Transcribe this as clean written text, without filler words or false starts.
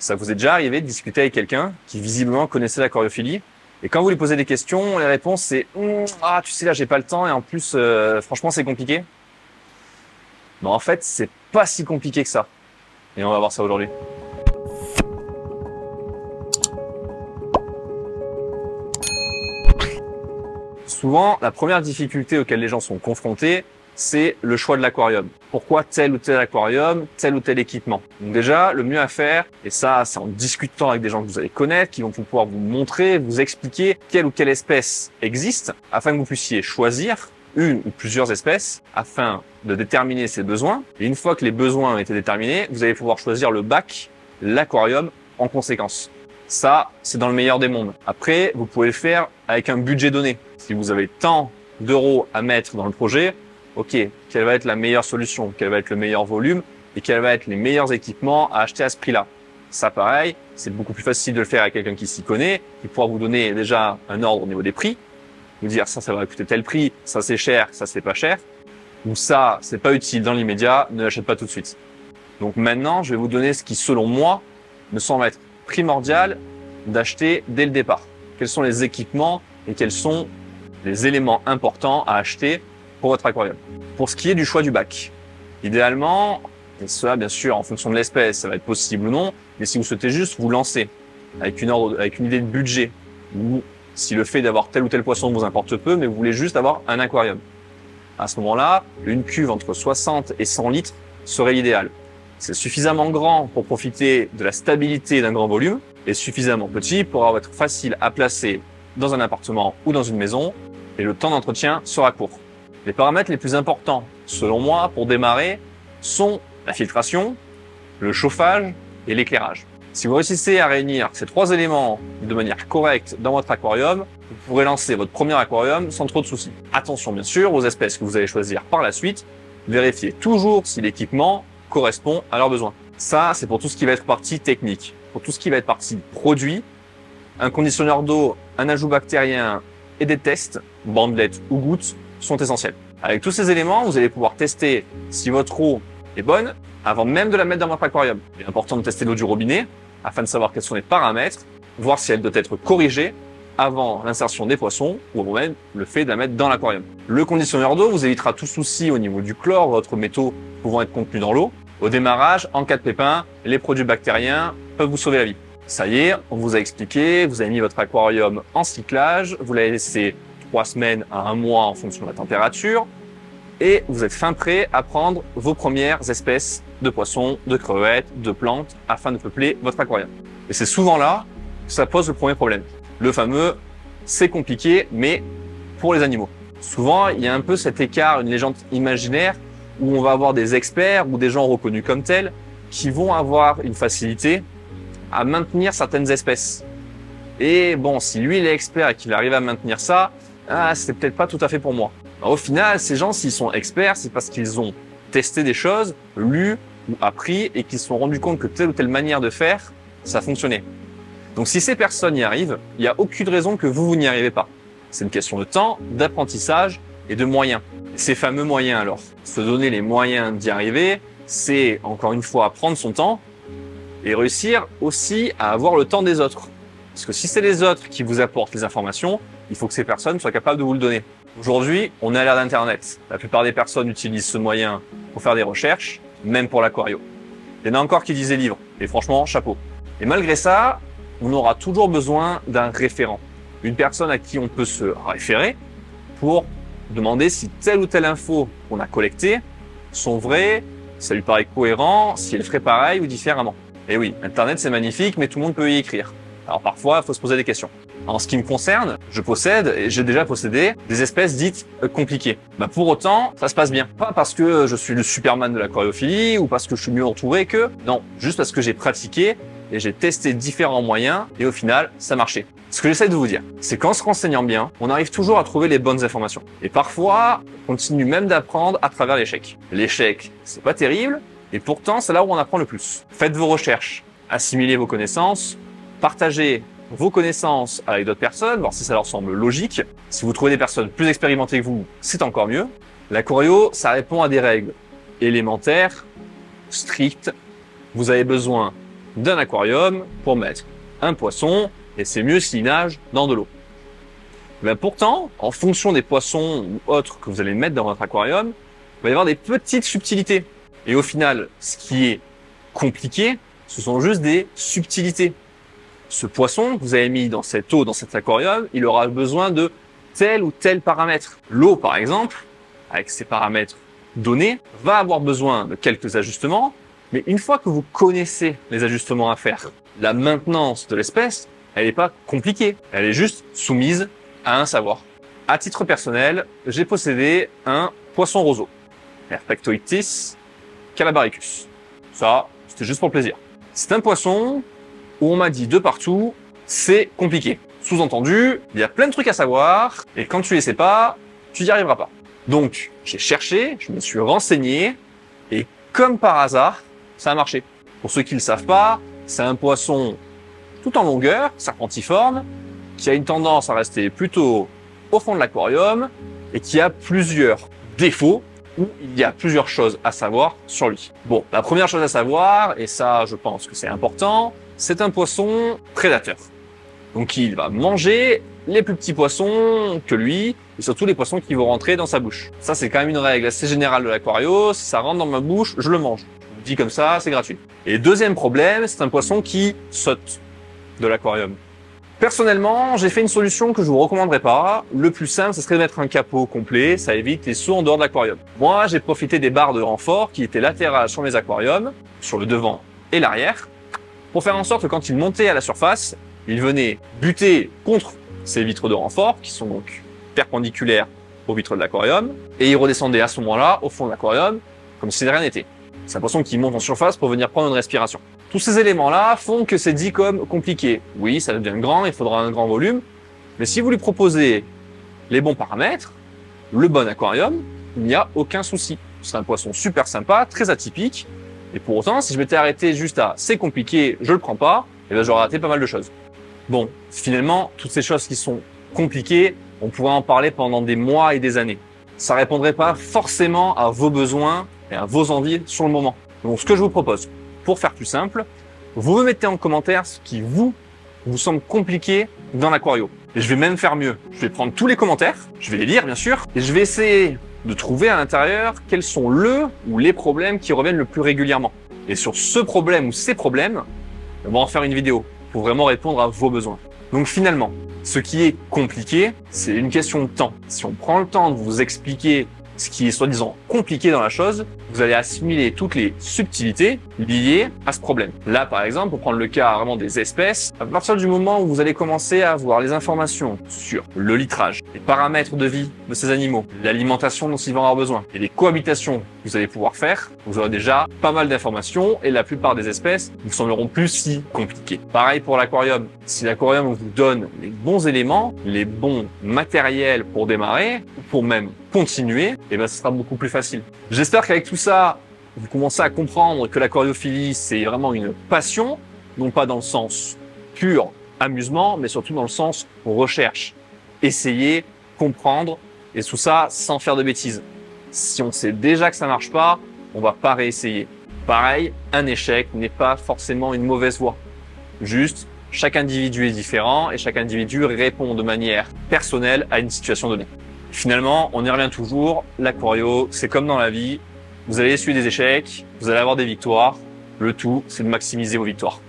Ça vous est déjà arrivé de discuter avec quelqu'un qui visiblement connaissait l'aquariophilie et quand vous lui posez des questions, les réponses c'est ah tu sais là j'ai pas le temps et en plus franchement c'est compliqué. Mais en fait c'est pas si compliqué que ça. Et on va voir ça aujourd'hui. Souvent, la première difficulté auquel les gens sont confrontés, c'est le choix de l'aquarium. Pourquoi tel ou tel aquarium, tel ou tel équipement? Donc déjà, le mieux à faire, et ça, c'est en discutant avec des gens que vous allez connaître, qui vont pouvoir vous montrer, vous expliquer quelle ou quelle espèce existe, afin que vous puissiez choisir une ou plusieurs espèces, afin de déterminer ses besoins. Et une fois que les besoins ont été déterminés, vous allez pouvoir choisir le bac, l'aquarium, en conséquence. Ça, c'est dans le meilleur des mondes. Après, vous pouvez le faire avec un budget donné. Si vous avez tant d'euros à mettre dans le projet, ok, quelle va être la meilleure solution, quel va être le meilleur volume et quels vont être les meilleurs équipements à acheter à ce prix-là. Ça, pareil, c'est beaucoup plus facile de le faire avec quelqu'un qui s'y connaît, qui pourra vous donner déjà un ordre au niveau des prix, vous dire ça va coûter tel prix, ça c'est cher, ça c'est pas cher, ou ça c'est pas utile dans l'immédiat, ne l'achète pas tout de suite. Donc maintenant, je vais vous donner ce qui, selon moi, me semble être primordial d'acheter dès le départ. Quels sont les équipements et quels sont les éléments importants à acheter pour votre aquarium. Pour ce qui est du choix du bac, idéalement, et cela bien sûr en fonction de l'espèce, ça va être possible ou non, mais si vous souhaitez juste vous lancer avec une idée de budget, ou si le fait d'avoir tel ou tel poisson vous importe peu, mais vous voulez juste avoir un aquarium. À ce moment-là, une cuve entre 60 et 100 litres serait l'idéal. C'est suffisamment grand pour profiter de la stabilité d'un grand volume et suffisamment petit pour être facile à placer dans un appartement ou dans une maison et le temps d'entretien sera court. Les paramètres les plus importants, selon moi, pour démarrer, sont la filtration, le chauffage et l'éclairage. Si vous réussissez à réunir ces trois éléments de manière correcte dans votre aquarium, vous pourrez lancer votre premier aquarium sans trop de soucis. Attention bien sûr aux espèces que vous allez choisir par la suite, vérifiez toujours si l'équipement correspond à leurs besoins. Ça, c'est pour tout ce qui va être partie technique. Pour tout ce qui va être partie produit, un conditionneur d'eau, un ajout bactérien et des tests, bandelettes ou gouttes, sont essentiels. Avec tous ces éléments, vous allez pouvoir tester si votre eau est bonne avant même de la mettre dans votre aquarium. Il est important de tester l'eau du robinet afin de savoir quels sont les paramètres, voir si elle doit être corrigée avant l'insertion des poissons ou même le fait de la mettre dans l'aquarium. Le conditionneur d'eau vous évitera tout souci au niveau du chlore ou autres métaux pouvant être contenus dans l'eau. Au démarrage, en cas de pépin, les produits bactériens peuvent vous sauver la vie. Ça y est, on vous a expliqué, vous avez mis votre aquarium en cyclage, vous l'avez laissé 3 semaines à 1 mois en fonction de la température et vous êtes fin prêt à prendre vos premières espèces de poissons, de crevettes, de plantes afin de peupler votre aquarium. Et c'est souvent là que ça pose le premier problème. Le fameux « c'est compliqué mais pour les animaux ». Souvent, il y a un peu cet écart, une légende imaginaire où on va avoir des experts ou des gens reconnus comme tels qui vont avoir une facilité à maintenir certaines espèces. Et bon, si lui il est expert et qu'il arrive à maintenir ça, c'est peut-être pas tout à fait pour moi. Alors, au final, ces gens, s'ils sont experts, c'est parce qu'ils ont testé des choses, lu ou appris et qu'ils se sont rendus compte que telle ou telle manière de faire, ça fonctionnait. Donc si ces personnes y arrivent, il n'y a aucune raison que vous n'y arrivez pas. C'est une question de temps, d'apprentissage et de moyens. Ces fameux moyens alors, se donner les moyens d'y arriver, c'est encore une fois prendre son temps et réussir aussi à avoir le temps des autres. Parce que si c'est les autres qui vous apportent les informations, il faut que ces personnes soient capables de vous le donner. Aujourd'hui, on est à l'ère d'Internet. La plupart des personnes utilisent ce moyen pour faire des recherches, même pour l'aquario. Il y en a encore qui disent des livres, et franchement, chapeau. Et malgré ça, on aura toujours besoin d'un référent. Une personne à qui on peut se référer pour demander si telle ou telle info qu'on a collectée sont vraies, si ça lui paraît cohérent, si elle ferait pareil ou différemment. Et oui, Internet c'est magnifique, mais tout le monde peut y écrire. Alors parfois, il faut se poser des questions. En ce qui me concerne, je possède et j'ai déjà possédé des espèces dites compliquées. Pour autant, ça se passe bien. Pas parce que je suis le Superman de l'aquariophilie ou parce que je suis mieux entouré que, non, juste parce que j'ai pratiqué et j'ai testé différents moyens et au final, ça marchait. Ce que j'essaie de vous dire, c'est qu'en se renseignant bien, on arrive toujours à trouver les bonnes informations. Et parfois, on continue même d'apprendre à travers l'échec. L'échec, c'est pas terrible, et pourtant, c'est là où on apprend le plus. Faites vos recherches, assimilez vos connaissances, partagez vos connaissances avec d'autres personnes, voir si ça leur semble logique. Si vous trouvez des personnes plus expérimentées que vous, c'est encore mieux. L'aquario, ça répond à des règles élémentaires, strictes. Vous avez besoin d'un aquarium pour mettre un poisson, et c'est mieux s'il nage dans de l'eau. Ben pourtant, en fonction des poissons ou autres que vous allez mettre dans votre aquarium, il va y avoir des petites subtilités. Et au final, ce qui est compliqué, ce sont juste des subtilités. Ce poisson que vous avez mis dans cette eau, dans cet aquarium, il aura besoin de tel ou tel paramètre. L'eau, par exemple, avec ses paramètres donnés, va avoir besoin de quelques ajustements, mais une fois que vous connaissez les ajustements à faire, la maintenance de l'espèce, elle n'est pas compliquée. Elle est juste soumise à un savoir. À titre personnel, j'ai possédé un poisson roseau, Herpetoichthys calabaricus. Ça, c'était juste pour le plaisir. C'est un poisson où on m'a dit de partout, c'est compliqué. Sous-entendu, il y a plein de trucs à savoir, et quand tu les sais pas, tu n'y arriveras pas. Donc, j'ai cherché, je me suis renseigné, et comme par hasard, ça a marché. Pour ceux qui ne le savent pas, c'est un poisson tout en longueur, serpentiforme, qui a une tendance à rester plutôt au fond de l'aquarium, et qui a plusieurs défauts, où il y a plusieurs choses à savoir sur lui. Bon, la première chose à savoir, et ça je pense que c'est important, c'est un poisson prédateur. Donc il va manger les plus petits poissons que lui, et surtout les poissons qui vont rentrer dans sa bouche. Ça c'est quand même une règle assez générale de l'aquario, si ça rentre dans ma bouche, je le mange. Je vous dis comme ça, c'est gratuit. Et deuxième problème, c'est un poisson qui saute de l'aquarium. Personnellement, j'ai fait une solution que je vous recommanderais pas. Le plus simple, ce serait de mettre un capot complet, ça évite les sauts en dehors de l'aquarium. Moi, j'ai profité des barres de renfort qui étaient latérales sur mes aquariums, sur le devant et l'arrière, pour faire en sorte que quand il montait à la surface, il venait buter contre ces vitres de renfort, qui sont donc perpendiculaires aux vitres de l'aquarium, et il redescendait à ce moment-là au fond de l'aquarium, comme si de rien n'était. C'est un poisson qui monte en surface pour venir prendre une respiration. Tous ces éléments-là font que c'est dit comme compliqué. Oui, ça devient grand, il faudra un grand volume, mais si vous lui proposez les bons paramètres, le bon aquarium, il n'y a aucun souci. C'est un poisson super sympa, très atypique, et pour autant, si je m'étais arrêté juste à « c'est compliqué, je le prends pas », eh ben j'aurais raté pas mal de choses. Bon, finalement, toutes ces choses qui sont compliquées, on pourrait en parler pendant des mois et des années. Ça répondrait pas forcément à vos besoins et à vos envies sur le moment. Donc, ce que je vous propose, pour faire plus simple, vous me mettez en commentaire ce qui vous semble compliqué dans l'aquario. Et je vais même faire mieux. Je vais prendre tous les commentaires, je vais les lire bien sûr, et je vais essayer de trouver à l'intérieur quels sont ou les problèmes qui reviennent le plus régulièrement. Et sur ce problème ou ces problèmes, on va en faire une vidéo pour vraiment répondre à vos besoins. Donc finalement, ce qui est compliqué, c'est une question de temps. Si on prend le temps de vous expliquer ce qui est soi-disant compliqué dans la chose, vous allez assimiler toutes les subtilités liées à ce problème. Là, par exemple, pour prendre le cas vraiment des espèces, à partir du moment où vous allez commencer à avoir les informations sur le litrage, les paramètres de vie de ces animaux, l'alimentation dont ils vont avoir besoin et les cohabitations que vous allez pouvoir faire, vous aurez déjà pas mal d'informations et la plupart des espèces ne vous sembleront plus si compliquées. Pareil pour l'aquarium. Si l'aquarium vous donne les bons éléments, les bons matériels pour démarrer, ou pour même continuer, et ben ce sera beaucoup plus facile. J'espère qu'avec tout ça, vous commencez à comprendre que l'aquariophilie, c'est vraiment une passion, non pas dans le sens pur amusement, mais surtout dans le sens recherche, essayer, comprendre, et tout ça sans faire de bêtises. Si on sait déjà que ça marche pas, on va pas réessayer. Pareil, un échec n'est pas forcément une mauvaise voie. Juste, chaque individu est différent et chaque individu répond de manière personnelle à une situation donnée. Finalement, on y revient toujours, l'aquario, c'est comme dans la vie, vous allez essuyer des échecs, vous allez avoir des victoires, le tout, c'est de maximiser vos victoires.